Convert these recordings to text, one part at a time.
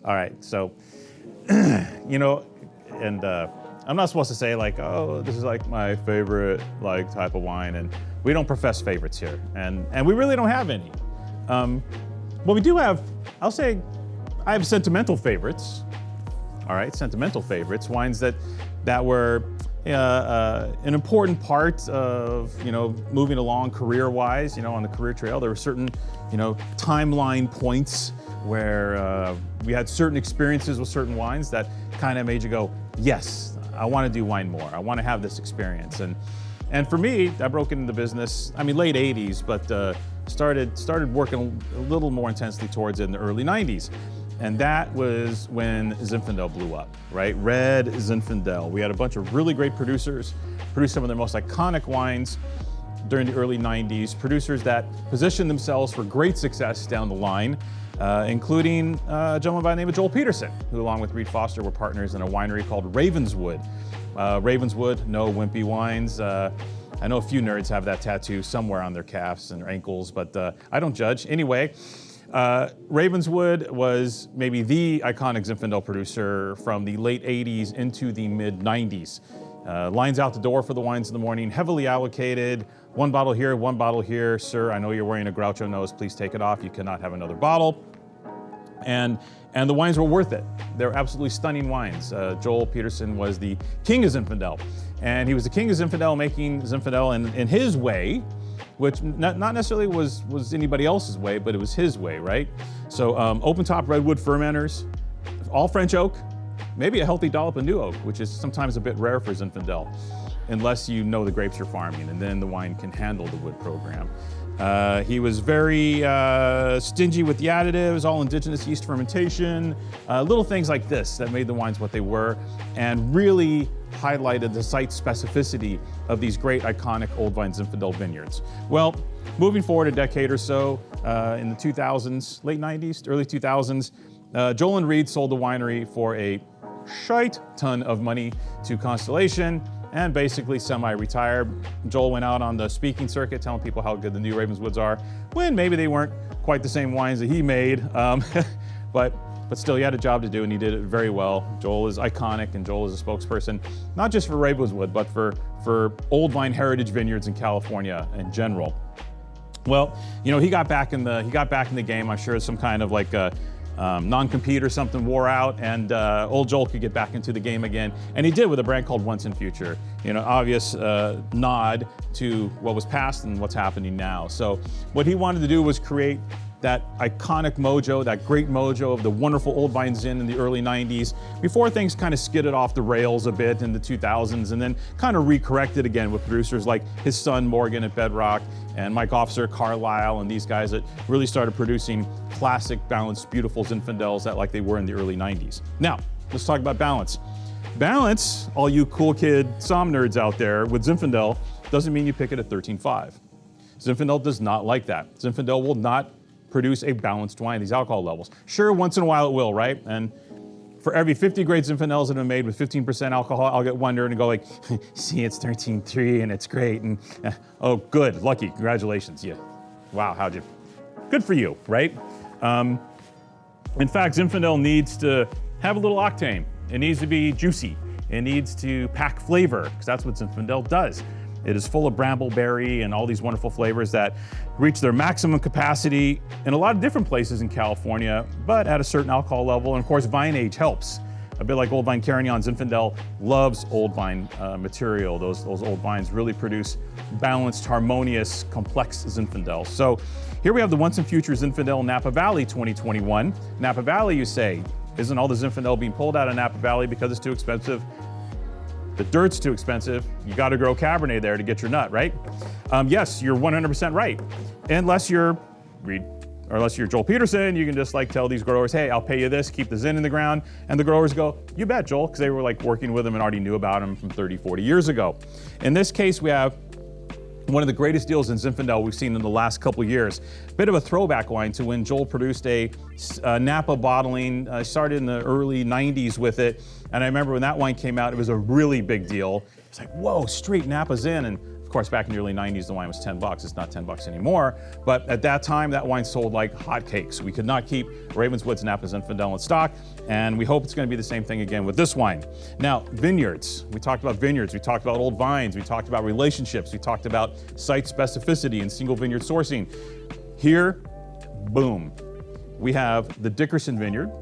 All right, so, and I'm not supposed to say like, oh, this is like my favorite like type of wine, and we don't profess favorites here, and we really don't have any. But we do have, I'll say, I have sentimental favorites. All right, sentimental favorites, wines that were an important part of moving along career-wise, on the career trail. There were certain timeline points where we had certain experiences with certain wines that kind of made you go, yes, I want to do wine more. I want to have this experience. And for me, I broke into the business, late 80s, but started working a little more intensely towards it in the early 90s. And that was when Zinfandel blew up, right? Red Zinfandel. We had a bunch of really great producers, produced some of their most iconic wines during the early 90s, producers that positioned themselves for great success down the line, including a gentleman by the name of Joel Peterson, who along with Reed Foster were partners in a winery called Ravenswood. Ravenswood, no wimpy wines. I know a few nerds have that tattoo somewhere on their calves and their ankles, but I don't judge. Anyway, Ravenswood was maybe the iconic Zinfandel producer from the late 80s into the mid 90s. Lines out the door for the wines in the morning, heavily allocated. One bottle here, one bottle here. Sir, I know you're wearing a Groucho nose. Please take it off. You cannot have another bottle. And the wines were worth it. They're absolutely stunning wines. Joel Peterson was the king of Zinfandel. And he was the king of Zinfandel, making Zinfandel in his way, which not necessarily was anybody else's way, but it was his way, right? So open top redwood fermenters, all French oak, maybe a healthy dollop of new oak, which is sometimes a bit rare for Zinfandel, unless you know the grapes you're farming, and then the wine can handle the wood program. He was very stingy with the additives, all indigenous yeast fermentation, little things like this that made the wines what they were, and really highlighted the site specificity of these great iconic old vine Zinfandel vineyards. Well, moving forward a decade or so, in the 2000s, late 90s, early 2000s, Joel and Reed sold the winery for a shite ton of money to Constellation and basically semi-retired. Joel went out on the speaking circuit telling people how good the new Ravenswoods are, when maybe they weren't quite the same wines that he made, but still he had a job to do and he did it very well. Joel is iconic and Joel is a spokesperson, not just for Ravenswood, but for old vine heritage vineyards in California in general. Well, he got back in the game. I'm sure some kind of like non-compete or something wore out, and old Joel could get back into the game again, and he did with a brand called Once and Future. Obvious nod to what was past and what's happening now. So what he wanted to do was create that iconic mojo, that great mojo of the wonderful old vine Zin in the early 90s, before things kind of skidded off the rails a bit in the 2000s, and then kind of recorrected again with producers like his son Morgan at Bedrock and Mike Officer, Carlisle, and these guys that really started producing classic, balanced, beautiful Zinfandels that like they were in the early 90s. Now, let's talk about balance. Balance, all you cool kid som nerds out there, with Zinfandel doesn't mean you pick it at 13.5. Zinfandel does not like that. Zinfandel will not produce a balanced wine, these alcohol levels. Sure, once in a while it will, right? And for every 50 great Zinfandels that have been made with 15% alcohol, I'll get one nerd and go like, see, it's 13.3 and it's great. And oh, good, lucky, congratulations. Yeah, wow, how'd you? Good for you, right? In fact, Zinfandel needs to have a little octane. It needs to be juicy. It needs to pack flavor, because that's what Zinfandel does. It is full of brambleberry and all these wonderful flavors that reach their maximum capacity in a lot of different places in California, but at a certain alcohol level. And of course, vine age helps. A bit like Old Vine Carignan, Zinfandel loves old vine material. Those old vines really produce balanced, harmonious, complex Zinfandel. So here we have the Once and Future Zinfandel Napa Valley 2021. Napa Valley, you say, isn't all the Zinfandel being pulled out of Napa Valley because it's too expensive? The dirt's too expensive. You got to grow Cabernet there to get your nut, right? Yes, you're 100% right. Unless you're Reed, or unless you're Joel Peterson, you can just like tell these growers, hey, I'll pay you this, keep the Zin in the ground. And the growers go, you bet, Joel, because they were like working with him and already knew about him from 30, 40 years ago. In this case, we have one of the greatest deals in Zinfandel we've seen in the last couple of years. Bit of a throwback wine to when Joel produced a Napa bottling, started in the early 90s with it. And I remember when that wine came out, it was a really big deal. It's like, whoa, straight Napa Zin. And Of course, back in the early 90s, the wine was 10 bucks. It's not 10 bucks anymore. But at that time, that wine sold like hotcakes. We could not keep Ravenswood's Napa Zinfandel in stock, and we hope it's going to be the same thing again with this wine. Now, vineyards. We talked about vineyards. We talked about old vines. We talked about relationships. We talked about site specificity and single vineyard sourcing. Here, boom. We have the Dickerson Vineyard.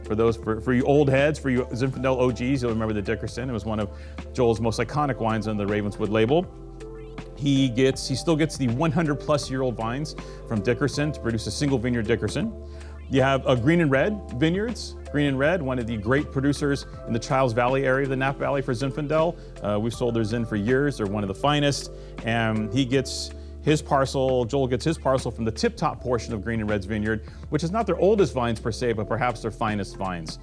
For you old heads, for you Zinfandel OGs, you'll remember the Dickerson. It was one of Joel's most iconic wines on the Ravenswood label. He still gets the 100-plus-year-old vines from Dickerson to produce a single vineyard Dickerson. You have Green and Red Vineyards. Green and Red, one of the great producers in the Childs Valley area of the Napa Valley for Zinfandel. We've sold their Zin for years. They're one of the finest. And he gets his parcel, Joel gets his parcel from the tip-top portion of Green and Red's vineyard, which is not their oldest vines per se, but perhaps their finest vines.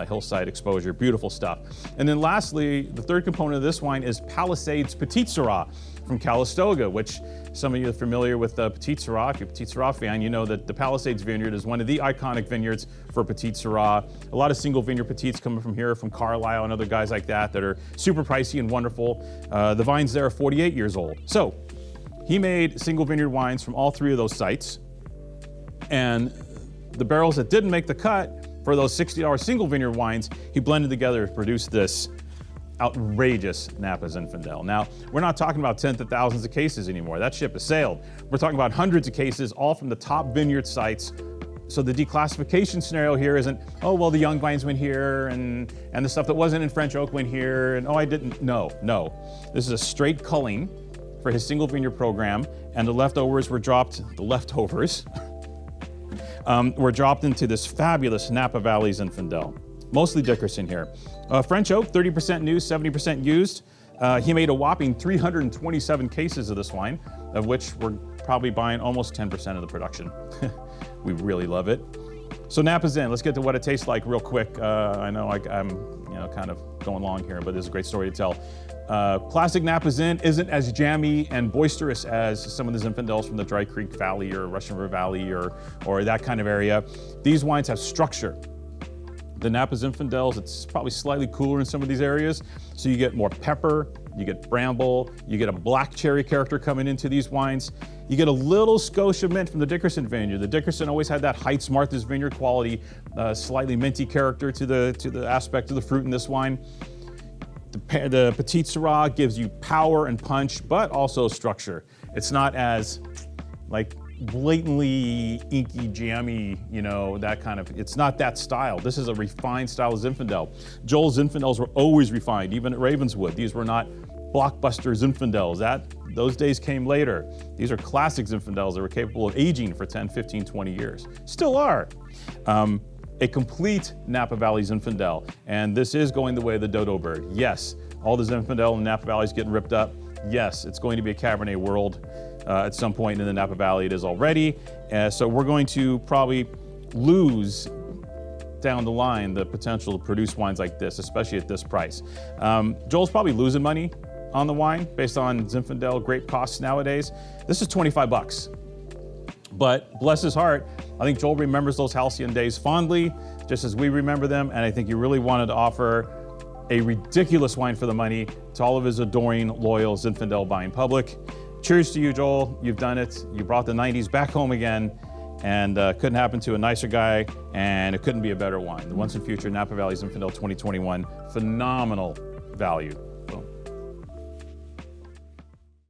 Hillside exposure, beautiful stuff. And then lastly, the third component of this wine is Palisades Petit Syrah from Calistoga, which some of you are familiar with Petit Syrah. If you're a Petit Syrah fan, you know that the Palisades Vineyard is one of the iconic vineyards for Petit Syrah. A lot of single vineyard Petits coming from here, from Carlisle and other guys like that are super pricey and wonderful. The vines there are 48 years old. So he made single vineyard wines from all three of those sites. And the barrels that didn't make the cut for those $60 single vineyard wines, he blended together to produce this outrageous Napa Zinfandel. Now, we're not talking about tens of thousands of cases anymore. That ship has sailed. We're talking about hundreds of cases, all from the top vineyard sites. So the declassification scenario here isn't, oh, well, the young vines went here and the stuff that wasn't in French oak went here, and oh, I didn't. No. This is a straight culling for his single vineyard program, and the leftovers were dropped were dropped into this fabulous Napa Valley Zinfandel. Mostly Dickerson here. French oak, 30% new, 70% used. He made a whopping 327 cases of this wine, of which we're probably buying almost 10% of the production. We really love it. So Napa Zin, let's get to what it tastes like real quick. I know I'm kind of going long here, but this is a great story to tell. Classic Napa Zin isn't as jammy and boisterous as some of the Zinfandels from the Dry Creek Valley or Russian River Valley or that kind of area. These wines have structure. The Napa Zinfandels, it's probably slightly cooler in some of these areas, so you get more pepper, you get bramble, you get a black cherry character coming into these wines. You get a little Scotia mint from the Dickerson Vineyard. The Dickerson always had that Heights Martha's Vineyard quality, slightly minty character to the aspect of the fruit in this wine. The Petit Syrah gives you power and punch, but also structure. It's not as like blatantly inky, jammy, that kind of, it's not that style. This is a refined style of Zinfandel. Joel's Zinfandels were always refined, even at Ravenswood. These were not blockbuster Zinfandels. Those days came later. These are classic Zinfandels that were capable of aging for 10, 15, 20 years. Still are. A complete Napa Valley Zinfandel. And this is going the way of the dodo bird. Yes, all the Zinfandel in Napa Valley is getting ripped up. Yes, it's going to be a Cabernet world at some point in the Napa Valley. It is already. So we're going to probably lose down the line the potential to produce wines like this, especially at this price. Joel's probably losing money on the wine based on Zinfandel grape costs nowadays. This is 25 bucks. But bless his heart, I think Joel remembers those halcyon days fondly, just as we remember them, and I think he really wanted to offer a ridiculous wine for the money to all of his adoring, loyal Zinfandel buying public. Cheers to you, Joel. You've done it. You brought the 90s back home again, and couldn't happen to a nicer guy, and it couldn't be a better wine. The Once and Future Napa Valley Zinfandel 2021, phenomenal value.